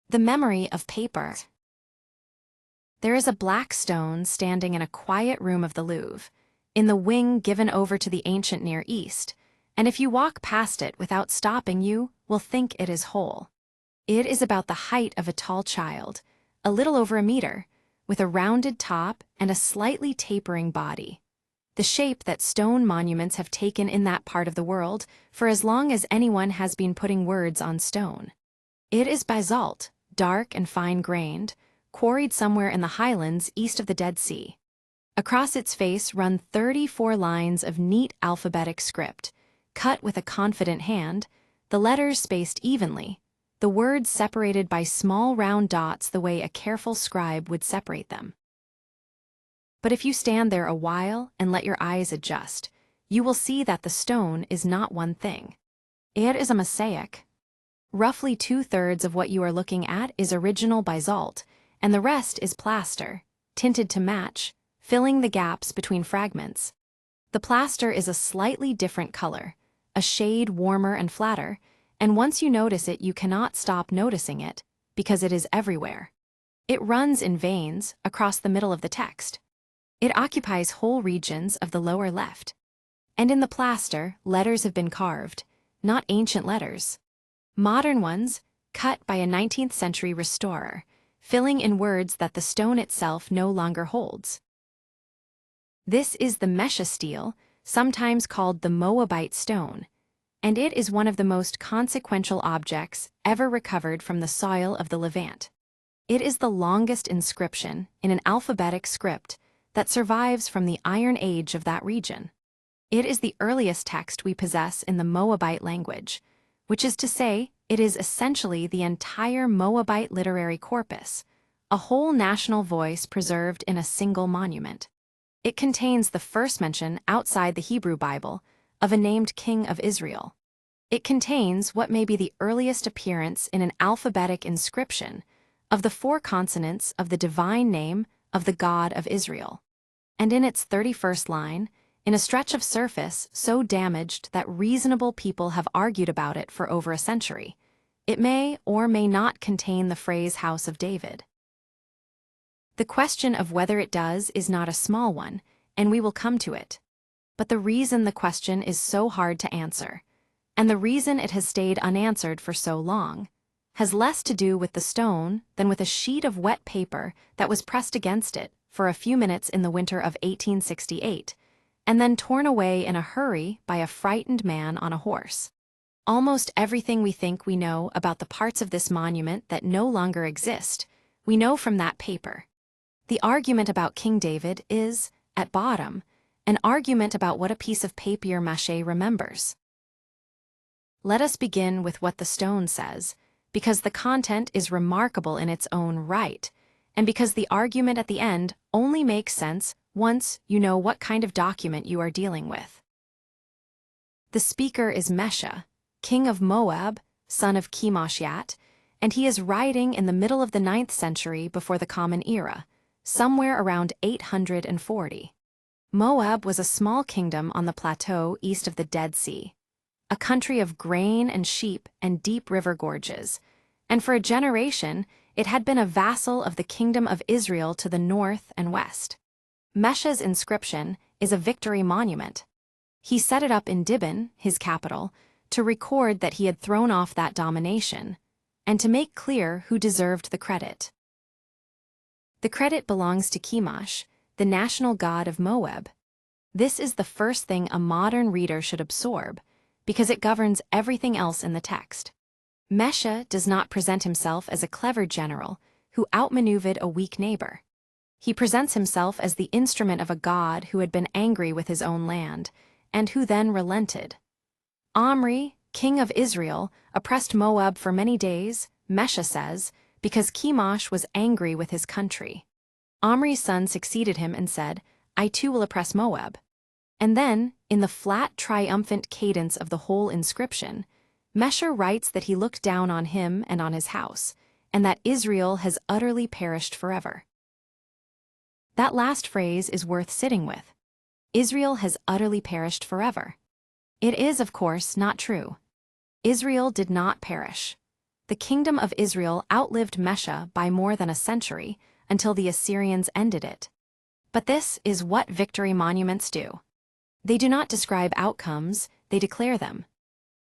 The memory of paper. There is a black stone standing in a quiet room of the Louvre, in the wing given over to the ancient Near East, and if you walk past it without stopping, you will think it is whole. It is about the height of a tall child, a little over a meter, with a rounded top and a slightly tapering body. The shape that stone monuments have taken in that part of the world for as long as anyone has been putting words on stone. It is basalt, dark and fine-grained, quarried somewhere in the highlands east of the Dead Sea. Across its face run 34 lines of neat alphabetic script, cut with a confident hand, the letters spaced evenly, the words separated by small round dots the way a careful scribe would separate them. But if you stand there a while and let your eyes adjust, you will see that the stone is not one thing. It is a mosaic. Roughly 2/3 of what you are looking at is original basalt, and the rest is plaster, tinted to match, filling the gaps between fragments. The plaster is a slightly different color, a shade warmer and flatter, and once you notice it, you cannot stop noticing it, because it is everywhere. It runs in veins across the middle of the text. It occupies whole regions of the lower left. And in the plaster, letters have been carved, not ancient letters. Modern ones, cut by a 19th century restorer, filling in words that the stone itself no longer holds. This is the Mesha Stele, sometimes called the Moabite stone, and it is one of the most consequential objects ever recovered from the soil of the Levant. It is the longest inscription in an alphabetic script that survives from the Iron Age of that region. It is the earliest text we possess in the Moabite language, which is to say, it is essentially the entire Moabite literary corpus, a whole national voice preserved in a single monument. It contains the first mention outside the Hebrew Bible of a named king of Israel. It contains what may be the earliest appearance in an alphabetic inscription of the 4 consonants of the divine name of the God of Israel. And in its 31st line, in a stretch of surface so damaged that reasonable people have argued about it for over a century, it may or may not contain the phrase House of David. The question of whether it does is not a small one, and we will come to it. But the reason the question is so hard to answer, and the reason it has stayed unanswered for so long, has less to do with the stone than with a sheet of wet paper that was pressed against it for a few minutes in the winter of 1868, and then torn away in a hurry by a frightened man on a horse. Almost everything we think we know about the parts of this monument that no longer exist, we know from that paper. The argument about King David is, at bottom, an argument about what a piece of papier-mâché remembers. Let us begin with what the stone says, because the content is remarkable in its own right, and because the argument at the end only makes sense once you know what kind of document you are dealing with. The speaker is Mesha, king of Moab, son of Chemosh, and he is writing in the middle of the 9th century before the Common Era, somewhere around 840. Moab was a small kingdom on the plateau east of the Dead Sea, a country of grain and sheep and deep river gorges, and for a generation it had been a vassal of the kingdom of Israel to the north and west. Mesha's inscription is a victory monument. He set it up in Dhiban, his capital, to record that he had thrown off that domination, and to make clear who deserved the credit. The credit belongs to Chemosh, the national god of Moab. This is the first thing a modern reader should absorb, because it governs everything else in the text. Mesha does not present himself as a clever general who outmaneuvered a weak neighbor. He presents himself as the instrument of a god who had been angry with his own land, and who then relented. Omri, king of Israel, oppressed Moab for many days, Mesha says, because Chemosh was angry with his country. Omri's son succeeded him and said, I too will oppress Moab. And then, in the flat, triumphant cadence of the whole inscription, Mesha writes that he looked down on him and on his house, and that Israel has utterly perished forever. That last phrase is worth sitting with. Israel has utterly perished forever. It is, of course, not true. Israel did not perish. The kingdom of Israel outlived Mesha by more than a century, until the Assyrians ended it. But this is what victory monuments do. They do not describe outcomes, they declare them.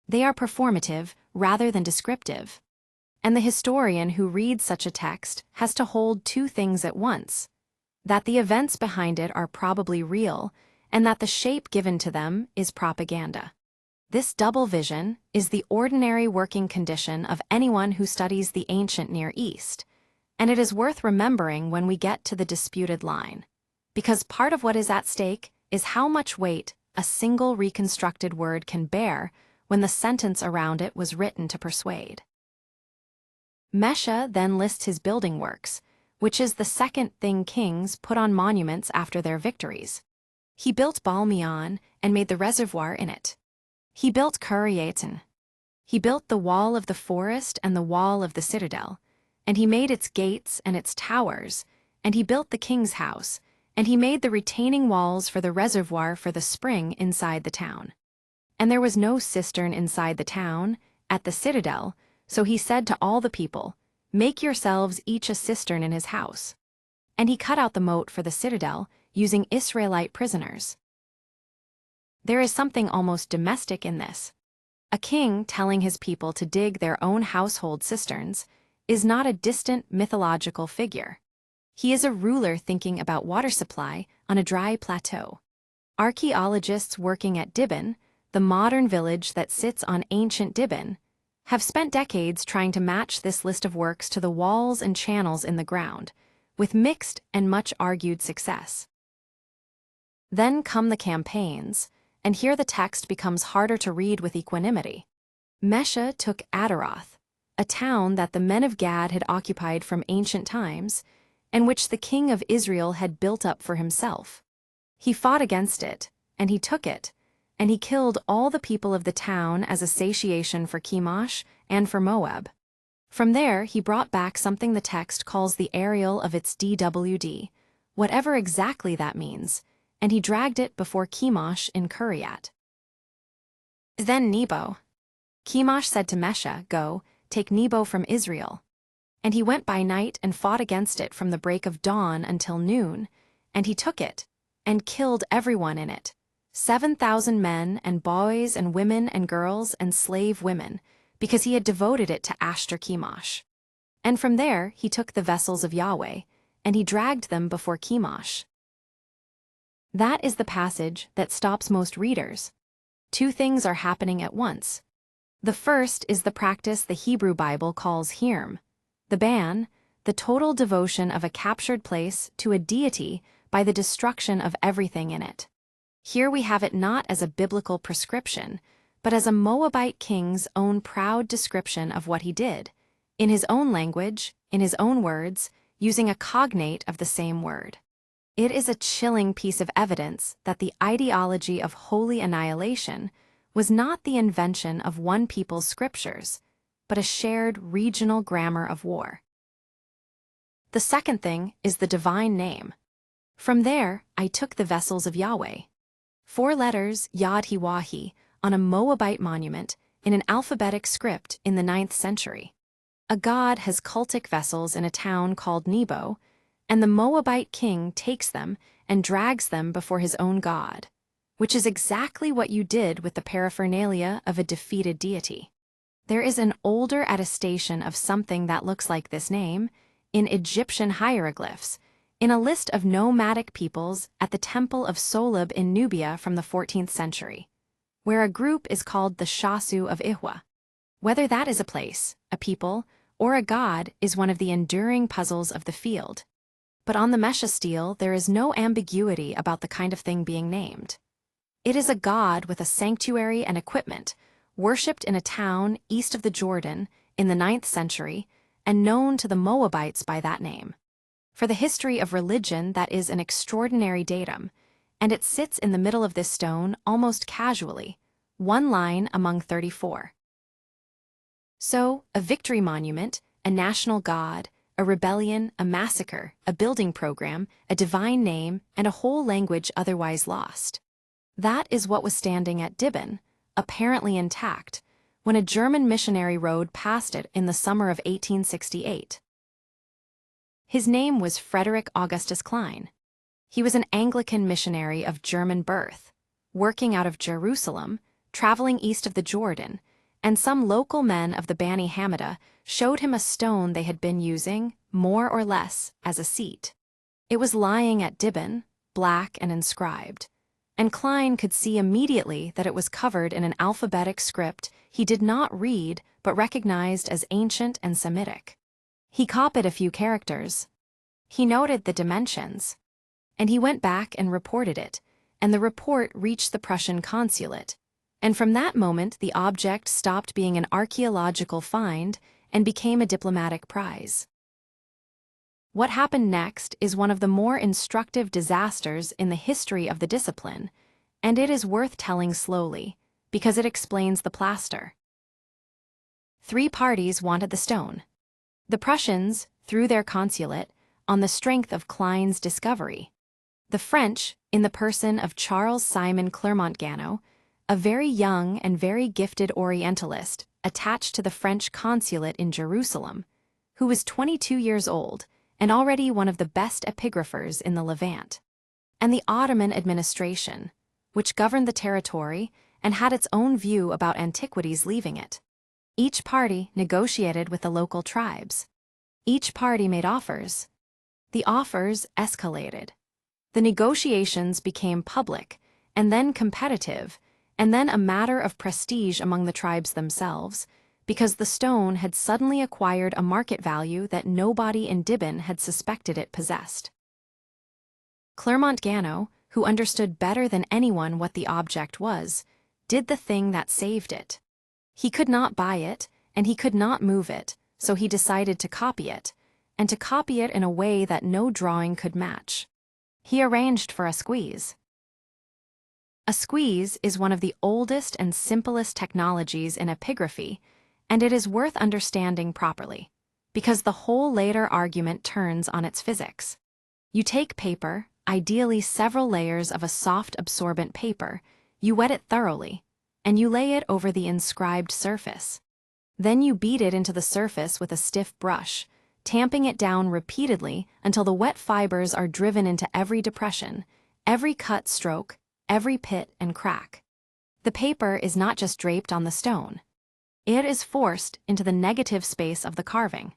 They are performative rather than descriptive. And the historian who reads such a text has to hold two things at once: that the events behind it are probably real, and that the shape given to them is propaganda. This double vision is the ordinary working condition of anyone who studies the ancient Near East, and it is worth remembering when we get to the disputed line, because part of what is at stake is how much weight a single reconstructed word can bear when the sentence around it was written to persuade. Mesha then lists his building works, which is the second thing kings put on monuments after their victories. He built Baal-meon and made the reservoir in it. He built Kuriyatan. He built the wall of the forest and the wall of the citadel, and he made its gates and its towers, and he built the king's house, and he made the retaining walls for the reservoir for the spring inside the town. And there was no cistern inside the town, at the citadel, so he said to all the people, "Make yourselves each a cistern in his house." And he cut out the moat for the citadel, using Israelite prisoners. There is something almost domestic in this. A king telling his people to dig their own household cisterns is not a distant mythological figure. He is a ruler thinking about water supply on a dry plateau. Archaeologists working at Dhiban, the modern village that sits on ancient Dhiban, have spent decades trying to match this list of works to the walls and channels in the ground, with mixed and much argued success. Then come the campaigns, and here the text becomes harder to read with equanimity. Mesha took Adaroth, a town that the men of Gad had occupied from ancient times, and which the king of Israel had built up for himself. He fought against it, and he took it, and he killed all the people of the town as a satiation for Chemosh and for Moab. From there he brought back something the text calls the aerial of its DWD, whatever exactly that means, and he dragged it before Chemosh in Kuriat. Then Nebo. Chemosh said to Mesha, "Go, take Nebo from Israel." And he went by night and fought against it from the break of dawn until noon, and he took it, and killed everyone in it, 7,000 men and boys and women and girls and slave women, because he had devoted it to Ashtar Chemosh. And from there he took the vessels of Yahweh, and he dragged them before Chemosh. That is the passage that stops most readers. Two things are happening at once. The first is the practice the Hebrew Bible calls hirm, the ban, the total devotion of a captured place to a deity by the destruction of everything in it. Here we have it not as a biblical prescription, but as a Moabite king's own proud description of what he did, in his own language, in his own words, using a cognate of the same word. It is a chilling piece of evidence that the ideology of holy annihilation was not the invention of one people's scriptures, but a shared regional grammar of war. The second thing is the divine name. From there, I took the vessels of Yahweh. 4 letters Yod-Heh-Wah-Heh on a Moabite monument in an alphabetic script in the 9th century. A god has cultic vessels in a town called Nebo, and the Moabite king takes them and drags them before his own god, which is exactly what you did with the paraphernalia of a defeated deity. There is an older attestation of something that looks like this name in Egyptian hieroglyphs, in a list of nomadic peoples at the Temple of Soleb in Nubia from the 14th century, where a group is called the Shasu of Ihwa. Whether that is a place, a people, or a god is one of the enduring puzzles of the field. But on the Mesha Stele there is no ambiguity about the kind of thing being named. It is a god with a sanctuary and equipment, worshipped in a town east of the Jordan in the 9th century, and known to the Moabites by that name. For the history of religion, that is an extraordinary datum, and it sits in the middle of this stone almost casually, 1 line among 34. So, a victory monument, a national god, a rebellion, a massacre, a building program, a divine name, and a whole language otherwise lost. That is what was standing at Dhiban, apparently intact, when a German missionary rode past it in the summer of 1868. His name was Frederick Augustus Klein. He was an Anglican missionary of German birth, working out of Jerusalem, traveling east of the Jordan, and some local men of the Bani Hammada showed him a stone they had been using, more or less, as a seat. It was lying at Dhiban, black and inscribed, and Klein could see immediately that it was covered in an alphabetic script he did not read but recognized as ancient and Semitic. He copied a few characters. He noted the dimensions, and he went back and reported it, and the report reached the Prussian consulate, and from that moment the object stopped being an archaeological find and became a diplomatic prize. What happened next is one of the more instructive disasters in the history of the discipline, and it is worth telling slowly, because it explains the plaster. 3 parties wanted the stone. The Prussians, through their consulate, on the strength of Klein's discovery. The French, in the person of Charles Simon Clermont-Ganneau, a very young and very gifted Orientalist attached to the French consulate in Jerusalem, who was 22 years old and already one of the best epigraphers in the Levant. And the Ottoman administration, which governed the territory and had its own view about antiquities leaving it. Each party negotiated with the local tribes. Each party made offers. The offers escalated. The negotiations became public, and then competitive, and then a matter of prestige among the tribes themselves, because the stone had suddenly acquired a market value that nobody in Dhiban had suspected it possessed. Clermont-Ganneau, who understood better than anyone what the object was, did the thing that saved it. He could not buy it, and he could not move it, so he decided to copy it, and to copy it in a way that no drawing could match. He arranged for a squeeze. A squeeze is one of the oldest and simplest technologies in epigraphy, and it is worth understanding properly, because the whole later argument turns on its physics. You take paper, ideally several layers of a soft absorbent paper, you wet it thoroughly, and you lay it over the inscribed surface. Then you beat it into the surface with a stiff brush, tamping it down repeatedly until the wet fibers are driven into every depression, every cut stroke, every pit and crack. The paper is not just draped on the stone. It is forced into the negative space of the carving.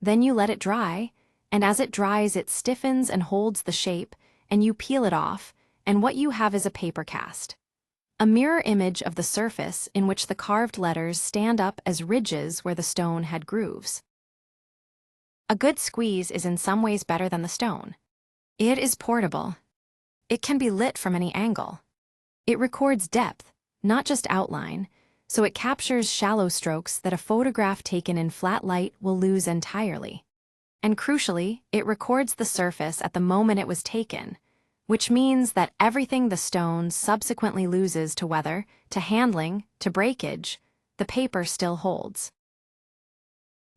Then you let it dry, and as it dries it stiffens and holds the shape, and you peel it off, and what you have is a paper cast. A mirror image of the surface in which the carved letters stand up as ridges where the stone had grooves. A good squeeze is in some ways better than the stone. It is portable. It can be lit from any angle. It records depth, not just outline, so it captures shallow strokes that a photograph taken in flat light will lose entirely. And crucially, it records the surface at the moment it was taken, which means that everything the stone subsequently loses to weather, to handling, to breakage, the paper still holds.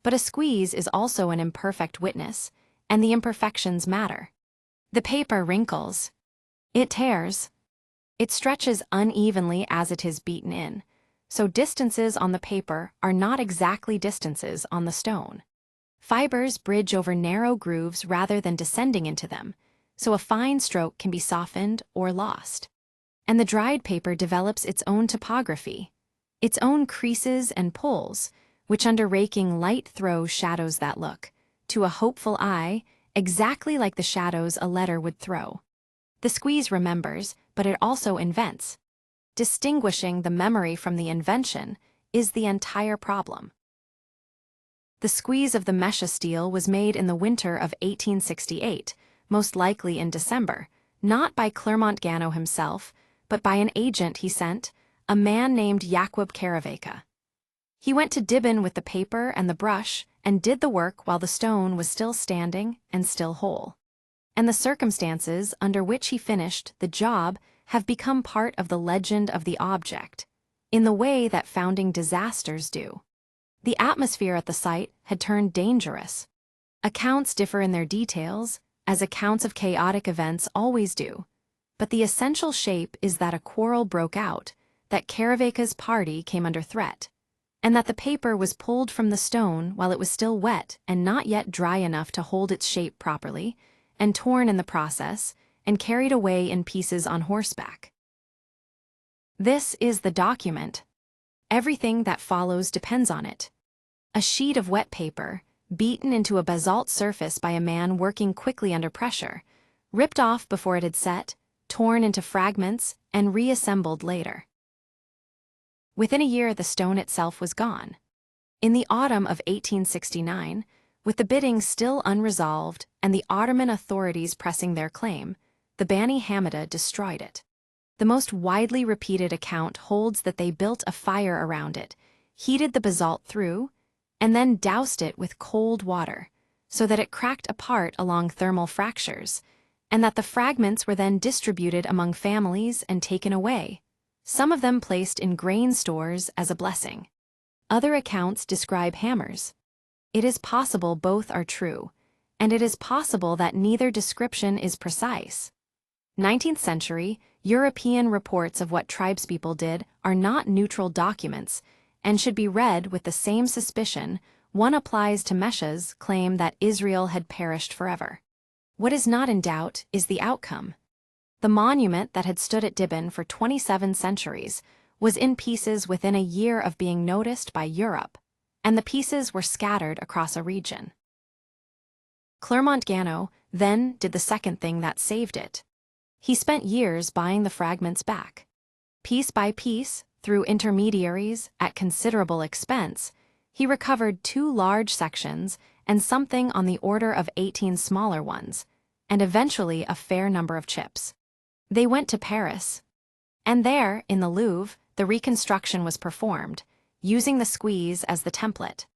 But a squeeze is also an imperfect witness, and the imperfections matter. The paper wrinkles. It tears. It stretches unevenly as it is beaten in, so distances on the paper are not exactly distances on the stone. Fibers bridge over narrow grooves rather than descending into them, so a fine stroke can be softened or lost. And the dried paper develops its own topography, its own creases and pulls, which under raking light throws shadows that look, to a hopeful eye, exactly like the shadows a letter would throw. The squeeze remembers, but it also invents. Distinguishing the memory from the invention is the entire problem. The squeeze of the Mesha Stele was made in the winter of 1868, most likely in December, not by Clermont-Ganneau himself, but by an agent he sent, a man named Jakub Karaweka. He went to Dhiban with the paper and the brush and did the work while the stone was still standing and still whole. And the circumstances under which he finished the job have become part of the legend of the object, in the way that founding disasters do. The atmosphere at the site had turned dangerous. Accounts differ in their details, as accounts of chaotic events always do, but the essential shape is that a quarrel broke out, that Karaweka's party came under threat, and that the paper was pulled from the stone while it was still wet and not yet dry enough to hold its shape properly, and torn in the process, and carried away in pieces on horseback. This is the document. Everything that follows depends on it. A sheet of wet paper, beaten into a basalt surface by a man working quickly under pressure, ripped off before it had set, torn into fragments, and reassembled later. Within a year, the stone itself was gone. In the autumn of 1869, with the bidding still unresolved and the Ottoman authorities pressing their claim, the Bani Hammida destroyed it. The most widely repeated account holds that they built a fire around it, heated the basalt through, and then doused it with cold water, so that it cracked apart along thermal fractures, and that the fragments were then distributed among families and taken away, some of them placed in grain stores as a blessing. Other accounts describe hammers. It is possible both are true, and it is possible that neither description is precise. 19th century, European reports of what tribespeople did are not neutral documents and should be read with the same suspicion one applies to Mesha's claim that Israel had perished forever. What is not in doubt is the outcome. The monument that had stood at Dhiban for 27 centuries was in pieces within a year of being noticed by Europe, and the pieces were scattered across a region. Clermont-Ganneau then did the second thing that saved it. He spent years buying the fragments back. Piece by piece, through intermediaries, at considerable expense, he recovered 2 large sections and something on the order of 18 smaller ones, and eventually a fair number of chips. They went to Paris. And there, in the Louvre, the reconstruction was performed, using the squeeze as the template.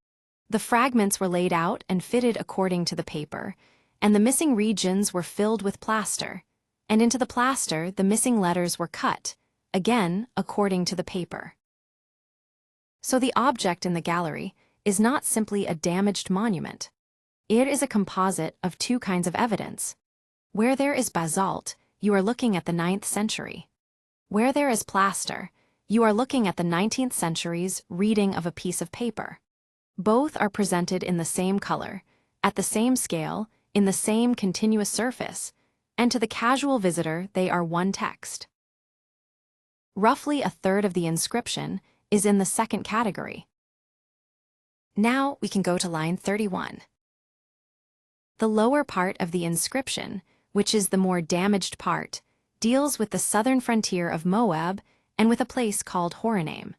The fragments were laid out and fitted according to the paper, and the missing regions were filled with plaster, and into the plaster the missing letters were cut, again according to the paper. So the object in the gallery is not simply a damaged monument. It is a composite of 2 kinds of evidence. Where there is basalt, you are looking at the 9th century. Where there is plaster, you are looking at the 19th century's reading of a piece of paper. Both are presented in the same color, at the same scale, in the same continuous surface, and to the casual visitor they are one text. Roughly a third of the inscription is in the second category. Now we can go to line 31. The lower part of the inscription, which is the more damaged part, deals with the southern frontier of Moab and with a place called Horonaim.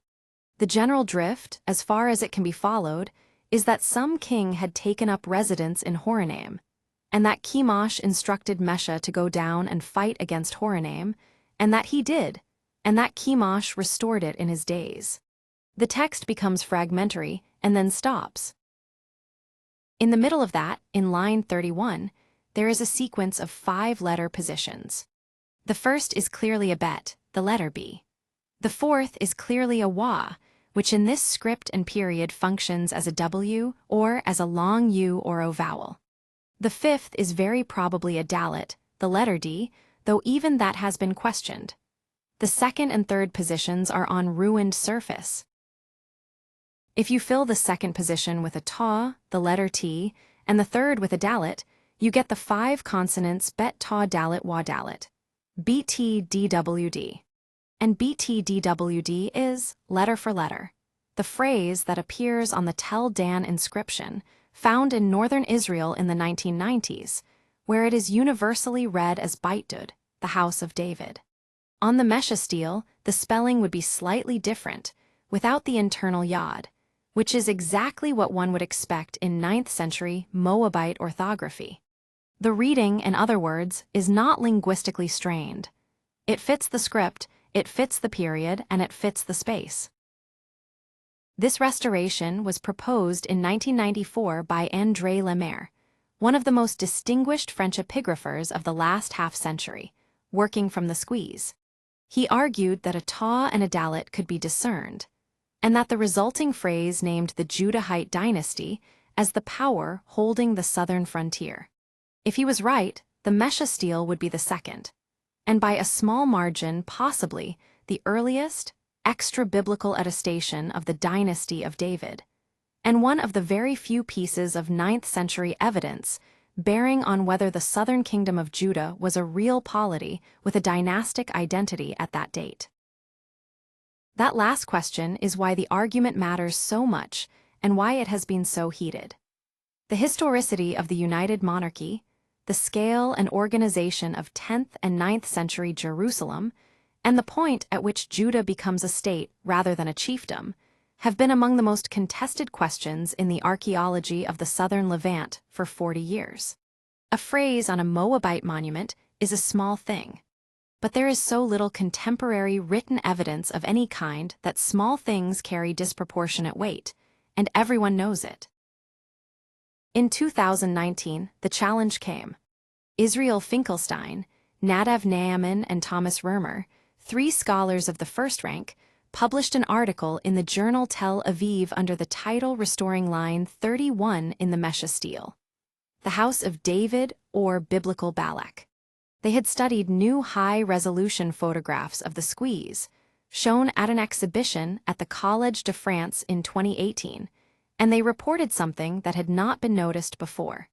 The general drift, as far as it can be followed, is that some king had taken up residence in Horonaim, and that Chemosh instructed Mesha to go down and fight against Horonaim, and that he did, and that Chemosh restored it in his days. The text becomes fragmentary and then stops. In the middle of that, in line 31, there is a sequence of 5-letter positions. The first is clearly a bet, the letter B. The fourth is clearly a wa, which in this script and period functions as a W or as a long U or O vowel. The fifth is very probably a dalet, the letter D, though even that has been questioned. The second and third positions are on ruined surface. If you fill the second position with a ta, the letter T, and the third with a dalet, you get the 5 consonants bet ta dalet wa dalet, BTDWD. And BTDWD is, letter for letter, the phrase that appears on the Tel Dan inscription found in northern Israel in the 1990s, where it is universally read as Baitdud, the house of David. On the Mesha Stele, the spelling would be slightly different, without the internal yod, which is exactly what one would expect in 9th century Moabite orthography. The reading, in other words, is not linguistically strained. It fits the script, it fits the period, and it fits the space. This restoration was proposed in 1994 by André Lemaire, one of the most distinguished French epigraphers of the last half-century, working from the squeeze. He argued that a ta and a dalet could be discerned, and that the resulting phrase named the Judahite dynasty as the power holding the southern frontier. If he was right, the Mesha Stele would be the second, and by a small margin possibly the earliest extra-biblical attestation of the dynasty of David, and one of the very few pieces of 9th century evidence bearing on whether the southern kingdom of Judah was a real polity with a dynastic identity at that date. That last question is why the argument matters so much and why it has been so heated. The historicity of the United Monarchy, the scale and organization of 10th and 9th century Jerusalem, and the point at which Judah becomes a state rather than a chiefdom, have been among the most contested questions in the archaeology of the southern Levant for 40 years. A phrase on a Moabite monument is a small thing, but there is so little contemporary written evidence of any kind that small things carry disproportionate weight, and everyone knows it. In 2019, the challenge came. Israel Finkelstein, Nadav Naaman, and Thomas Römer, 3 scholars of the first rank, published an article in the journal Tel Aviv under the title Restoring Line 31 in the Mesha Stele, the House of David or Biblical Balak. They had studied new high-resolution photographs of the squeeze, shown at an exhibition at the Collège de France in 2018, and they reported something that had not been noticed before.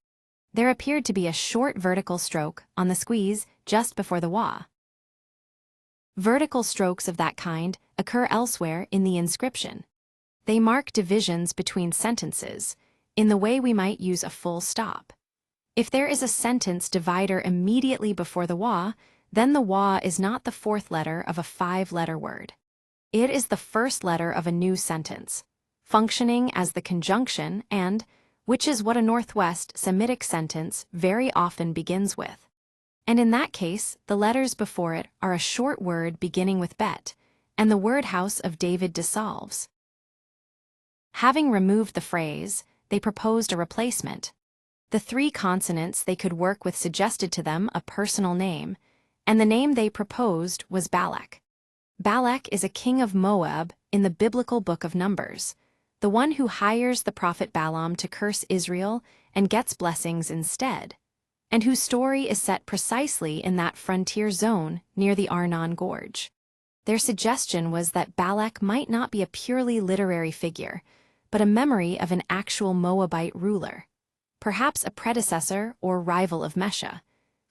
There appeared to be a short vertical stroke on the squeeze just before the wa. Vertical strokes of that kind occur elsewhere in the inscription. They mark divisions between sentences, in the way we might use a full stop. If there is a sentence divider immediately before the wa, then the wa is not the 4th letter of a 5-letter word. It is the first letter of a new sentence, functioning as the conjunction and, which is what a Northwest Semitic sentence very often begins with. And in that case, the letters before it are a short word beginning with bet, and the word House of David dissolves. Having removed the phrase, they proposed a replacement. The 3 consonants they could work with suggested to them a personal name, and the name they proposed was Balak. Balak is a king of Moab in the biblical book of Numbers, the one who hires the prophet Balaam to curse Israel and gets blessings instead, and whose story is set precisely in that frontier zone near the Arnon Gorge. Their suggestion was that Balak might not be a purely literary figure, but a memory of an actual Moabite ruler, perhaps a predecessor or rival of Mesha,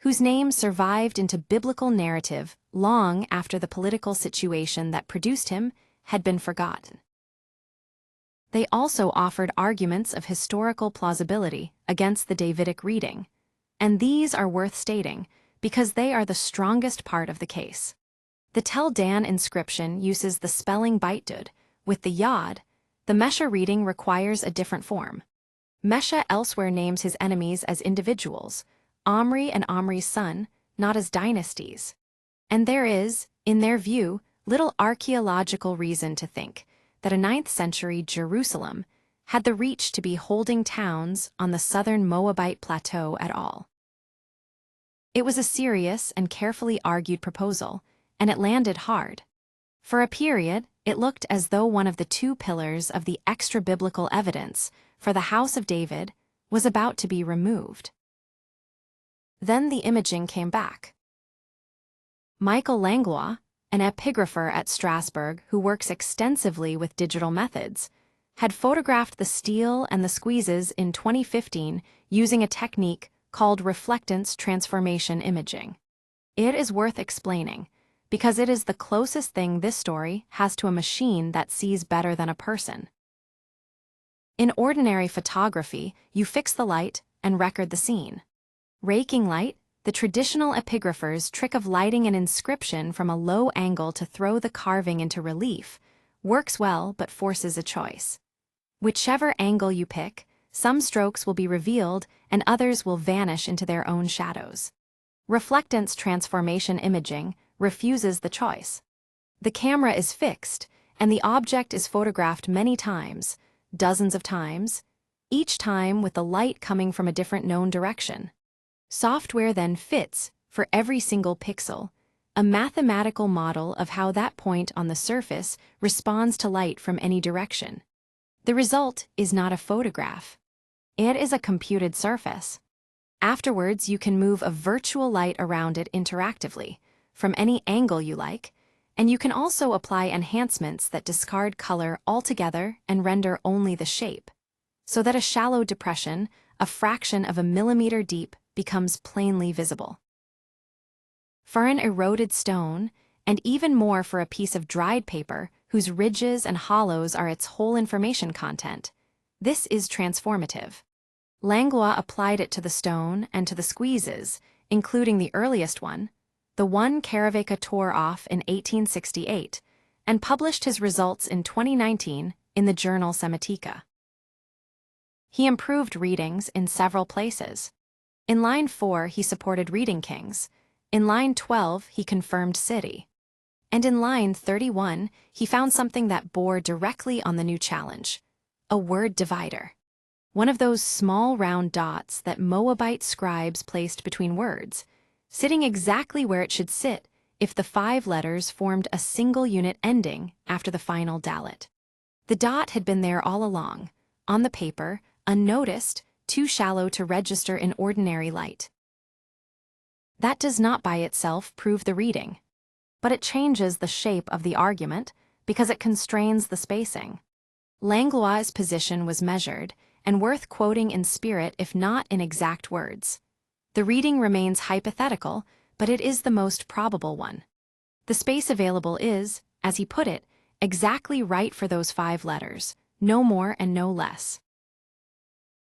whose name survived into biblical narrative long after the political situation that produced him had been forgotten. They also offered arguments of historical plausibility against the Davidic reading, and these are worth stating because they are the strongest part of the case. The Tel Dan inscription uses the spelling Baitdud. With the Yod, the Mesha reading requires a different form. Mesha elsewhere names his enemies as individuals, Omri and Omri's son, not as dynasties. And there is, in their view, little archaeological reason to think that a 9th century Jerusalem had the reach to be holding towns on the southern Moabite plateau at all. It was a serious and carefully argued proposal, and it landed hard. For a period, it looked as though one of the 2 pillars of the extra-biblical evidence for the House of David was about to be removed. Then the imaging came back. Michael Langlois, an epigrapher at Strasbourg who works extensively with digital methods, had photographed the stele and the squeezes in 2015 using a technique called Reflectance Transformation Imaging. It is worth explaining, because it is the closest thing this story has to a machine that sees better than a person. In ordinary photography, you fix the light and record the scene. Raking light, the traditional epigrapher's trick of lighting an inscription from a low angle to throw the carving into relief, works well but forces a choice. Whichever angle you pick, some strokes will be revealed and others will vanish into their own shadows. Reflectance Transformation Imaging refuses the choice. The camera is fixed, and the object is photographed many times, dozens of times, each time with the light coming from a different known direction. Software then fits, for every single pixel, a mathematical model of how that point on the surface responds to light from any direction. The result is not a photograph. It is a computed surface. Afterwards, you can move a virtual light around it interactively, from any angle you like, And you can also apply enhancements that discard color altogether and render only the shape, so that a shallow depression, a fraction of a millimeter deep, becomes plainly visible. For an eroded stone, and even more for a piece of dried paper whose ridges and hollows are its whole information content, this is transformative. Langlois applied it to the stone and to the squeezes, including the earliest one, the one Caravecca tore off in 1868, and published his results in 2019 in the journal Semitica. He improved readings in several places. In line 4, he supported reading kings. In line 12, he confirmed city. And in line 31, he found something that bore directly on the new challenge: a word divider. One of those small round dots that Moabite scribes placed between words, sitting exactly where it should sit if the 5 letters formed a single unit ending after the final dalet. The dot had been there all along, on the paper, unnoticed, too shallow to register in ordinary light. That does not by itself prove the reading, but it changes the shape of the argument because it constrains the spacing. Langlois' position was measured and worth quoting in spirit if not in exact words. The reading remains hypothetical, but it is the most probable one. The space available is, as he put it, exactly right for those 5 letters, no more and no less.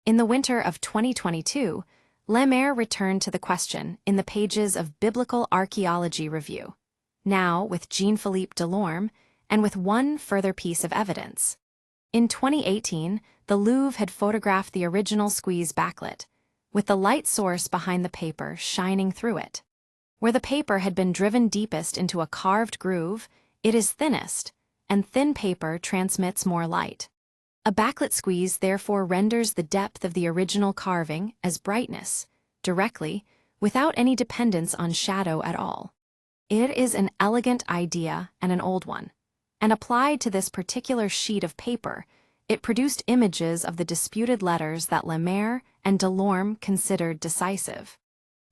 In the winter of 2022, Lemaire returned to the question in the pages of Biblical Archaeology Review, now with Jean-Philippe Delorme, and with one further piece of evidence. In 2018, the Louvre had photographed the original squeeze backlit, with the light source behind the paper shining through it. Where the paper had been driven deepest into a carved groove, it is thinnest, and thin paper transmits more light. A backlit squeeze therefore renders the depth of the original carving as brightness, directly, without any dependence on shadow at all. It is an elegant idea and an old one, and applied to this particular sheet of paper, it produced images of the disputed letters that Lemaire and Delorme considered decisive.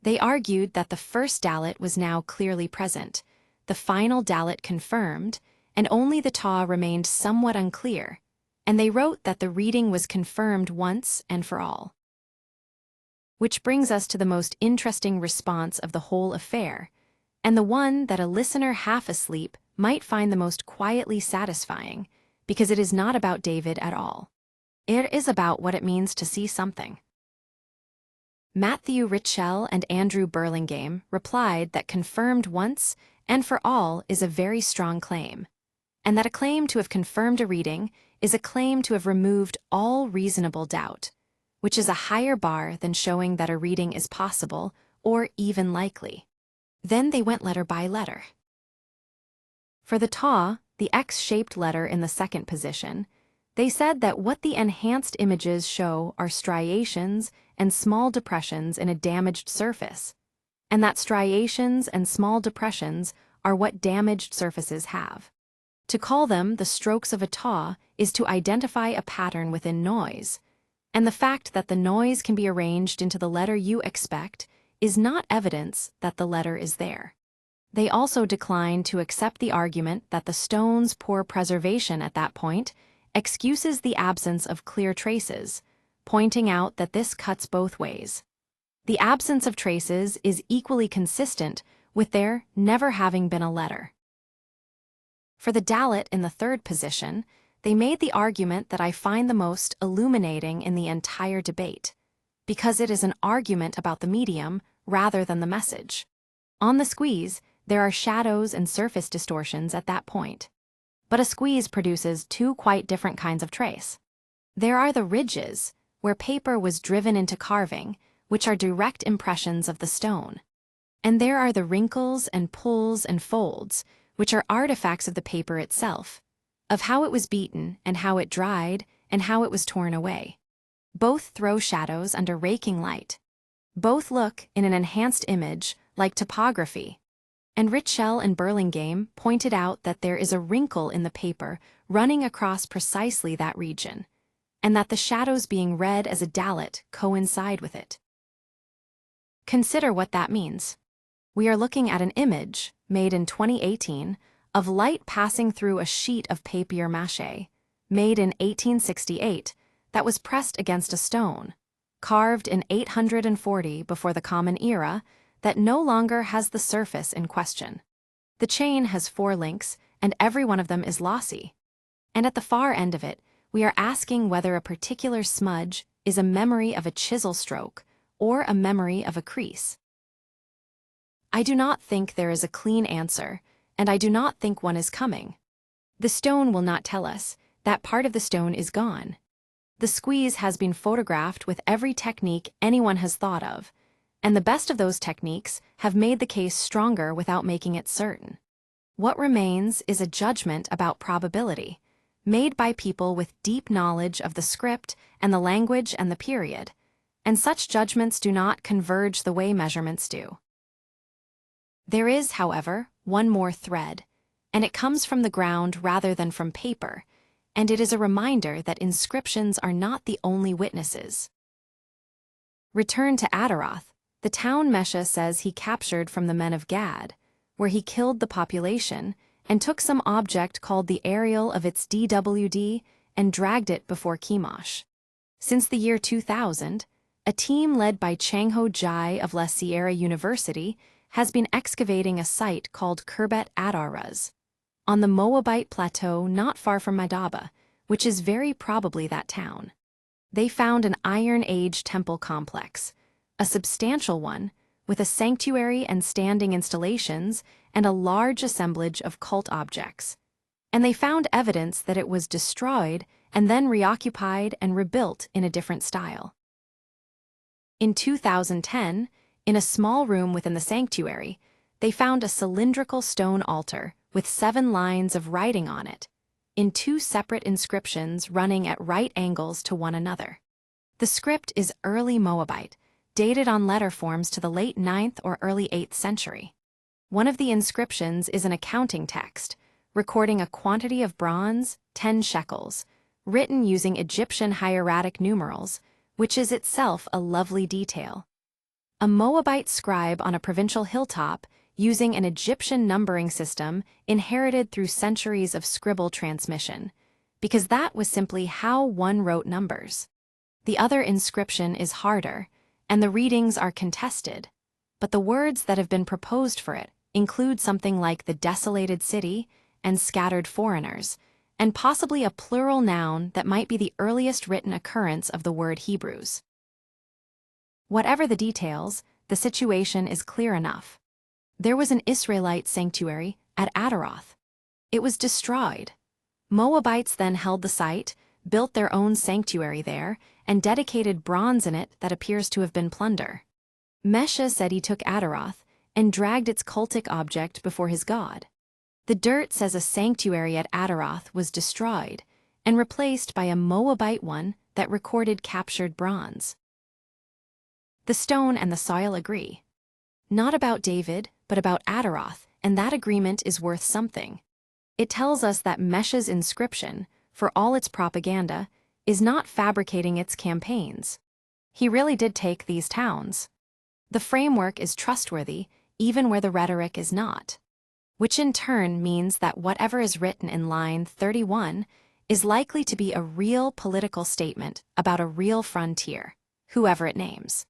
They argued that the first dalet was now clearly present, the final dalet confirmed, and only the ta remained somewhat unclear, and they wrote that the reading was confirmed once and for all. Which brings us to the most interesting response of the whole affair, and the one that a listener half asleep might find the most quietly satisfying, because it is not about David at all. It is about what it means to see something. Matthew Ritschel and Andrew Burlingame replied that confirmed once and for all is a very strong claim, and that a claim to have confirmed a reading is a claim to have removed all reasonable doubt, which is a higher bar than showing that a reading is possible or even likely. Then they went letter by letter. For the ta, the X-shaped letter in the second position, they said that what the enhanced images show are striations and small depressions in a damaged surface, and that striations and small depressions are what damaged surfaces have. To call them the strokes of a ta is to identify a pattern within noise, and the fact that the noise can be arranged into the letter you expect is not evidence that the letter is there. They also declined to accept the argument that the stone's poor preservation at that point excuses the absence of clear traces, pointing out that this cuts both ways. The absence of traces is equally consistent with there never having been a letter. For the dalet in the third position, they made the argument that I find the most illuminating in the entire debate, because it is an argument about the medium rather than the message. On the squeeze, there are shadows and surface distortions at that point. But a squeeze produces 2 quite different kinds of trace. There are the ridges, where paper was driven into carving, which are direct impressions of the stone. And there are the wrinkles and pulls and folds, which are artifacts of the paper itself, of how it was beaten and how it dried and how it was torn away. Both throw shadows under raking light. Both look, in an enhanced image, like topography. And Ritschel and Burlingame pointed out that there is a wrinkle in the paper running across precisely that region, and that the shadows being read as a dalet coincide with it. Consider what that means. We are looking at an image, made in 2018, of light passing through a sheet of papier-mâché, made in 1868, that was pressed against a stone, carved in 840 before the Common Era, that no longer has the surface in question. The chain has 4 links, and every one of them is lossy. And at the far end of it, we are asking whether a particular smudge is a memory of a chisel stroke or a memory of a crease. I do not think there is a clean answer, and I do not think one is coming. The stone will not tell us. That part of the stone is gone. The squeeze has been photographed with every technique anyone has thought of, and the best of those techniques have made the case stronger without making it certain. What remains is a judgment about probability, made by people with deep knowledge of the script and the language and the period, and such judgments do not converge the way measurements do. There is, however, one more thread, and it comes from the ground rather than from paper, and it is a reminder that inscriptions are not the only witnesses. Return to Adaroth, the town Mesha says he captured from the men of Gad, where he killed the population and took some object called the aerial of its DWD and dragged it before Chemosh. Since the year 2000, a team led by Changho Jai of La Sierra University has been excavating a site called Khirbet Adaraz, on the Moabite plateau not far from Madaba, which is very probably that town. They found an Iron Age temple complex, a substantial one, with a sanctuary and standing installations and a large assemblage of cult objects. And they found evidence that it was destroyed and then reoccupied and rebuilt in a different style. In 2010, in a small room within the sanctuary, they found a cylindrical stone altar with 7 lines of writing on it, in 2 separate inscriptions running at right angles to one another. The script is early Moabite, dated on letter forms to the late 9th or early 8th century. One of the inscriptions is an accounting text, recording a quantity of bronze, 10 shekels, written using Egyptian hieratic numerals, which is itself a lovely detail. A Moabite scribe on a provincial hilltop using an Egyptian numbering system inherited through centuries of scribble transmission, because that was simply how one wrote numbers. The other inscription is harder, and the readings are contested, but the words that have been proposed for it include something like the desolated city and scattered foreigners, and possibly a plural noun that might be the earliest written occurrence of the word Hebrews. Whatever the details, the situation is clear enough. There was an Israelite sanctuary at Adaroth. It was destroyed. Moabites then held the site, built their own sanctuary there, and dedicated bronze in it that appears to have been plunder. Mesha said he took Adaroth and dragged its cultic object before his god. The dirt says a sanctuary at Adaroth was destroyed and replaced by a Moabite one that recorded captured bronze. The stone and the soil agree. Not about David, but about Adaroth, and that agreement is worth something. It tells us that Mesha's inscription, for all its propaganda, is not fabricating its campaigns. He really did take these towns. The framework is trustworthy, even where the rhetoric is not, which in turn means that whatever is written in line 31 is likely to be a real political statement about a real frontier, whoever it names.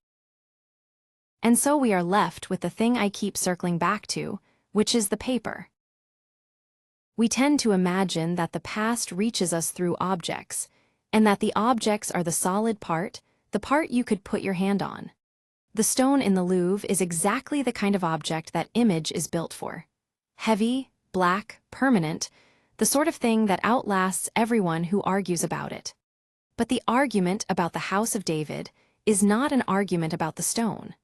And so we are left with the thing I keep circling back to, which is the paper. We tend to imagine that the past reaches us through objects, and that the objects are the solid part, the part you could put your hand on. The stone in the Louvre is exactly the kind of object that image is built for. Heavy, black, permanent, the sort of thing that outlasts everyone who argues about it. But the argument about the House of David is not an argument about the stone.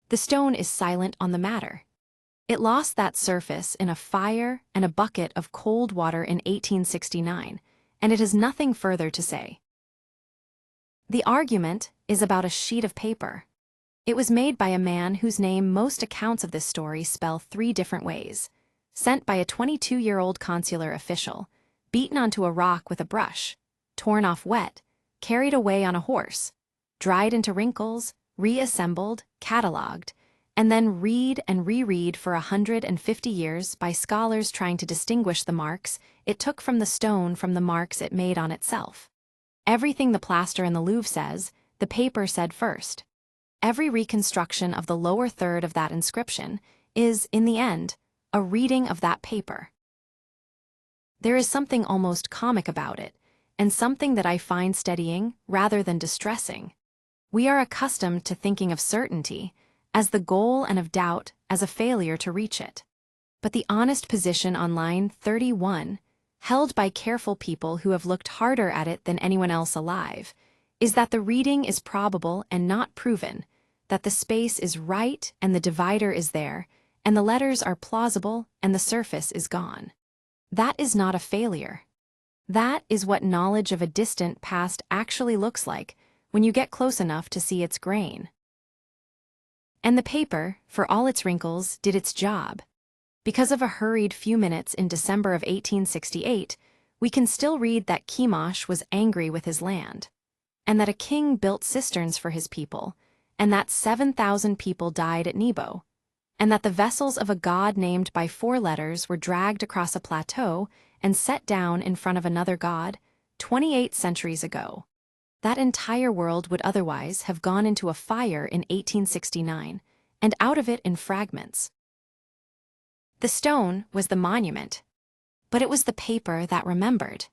The stone is silent on the matter. It lost that surface in a fire and a bucket of cold water in 1869, and it has nothing further to say. The argument is about a sheet of paper. It was made by a man whose name most accounts of this story spell 3 different ways, sent by a 22-year-old consular official, beaten onto a rock with a brush, torn off wet, carried away on a horse, dried into wrinkles, reassembled, catalogued, and then read and reread for 150 years by scholars trying to distinguish the marks it took from the stone from the marks it made on itself. Everything the plaster in the Louvre says, the paper said first. Every reconstruction of the lower third of that inscription is, in the end, a reading of that paper. There is something almost comic about it, and something that I find steadying rather than distressing. We are accustomed to thinking of certainty as the goal and of doubt as a failure to reach it. But the honest position on line 31, held by careful people who have looked harder at it than anyone else alive, is that the reading is probable and not proven, that the space is right and the divider is there, and the letters are plausible and the surface is gone. That is not a failure. That is what knowledge of a distant past actually looks like when you get close enough to see its grain. And the paper, for all its wrinkles, did its job. Because of a hurried few minutes in December of 1868, we can still read that Chemosh was angry with his land, and that a king built cisterns for his people, and that 7,000 people died at Nebo, and that the vessels of a god named by 4 letters were dragged across a plateau and set down in front of another god 28 centuries ago. That entire world would otherwise have gone into a fire in 1869, and out of it in fragments. The stone was the monument, but it was the paper that remembered.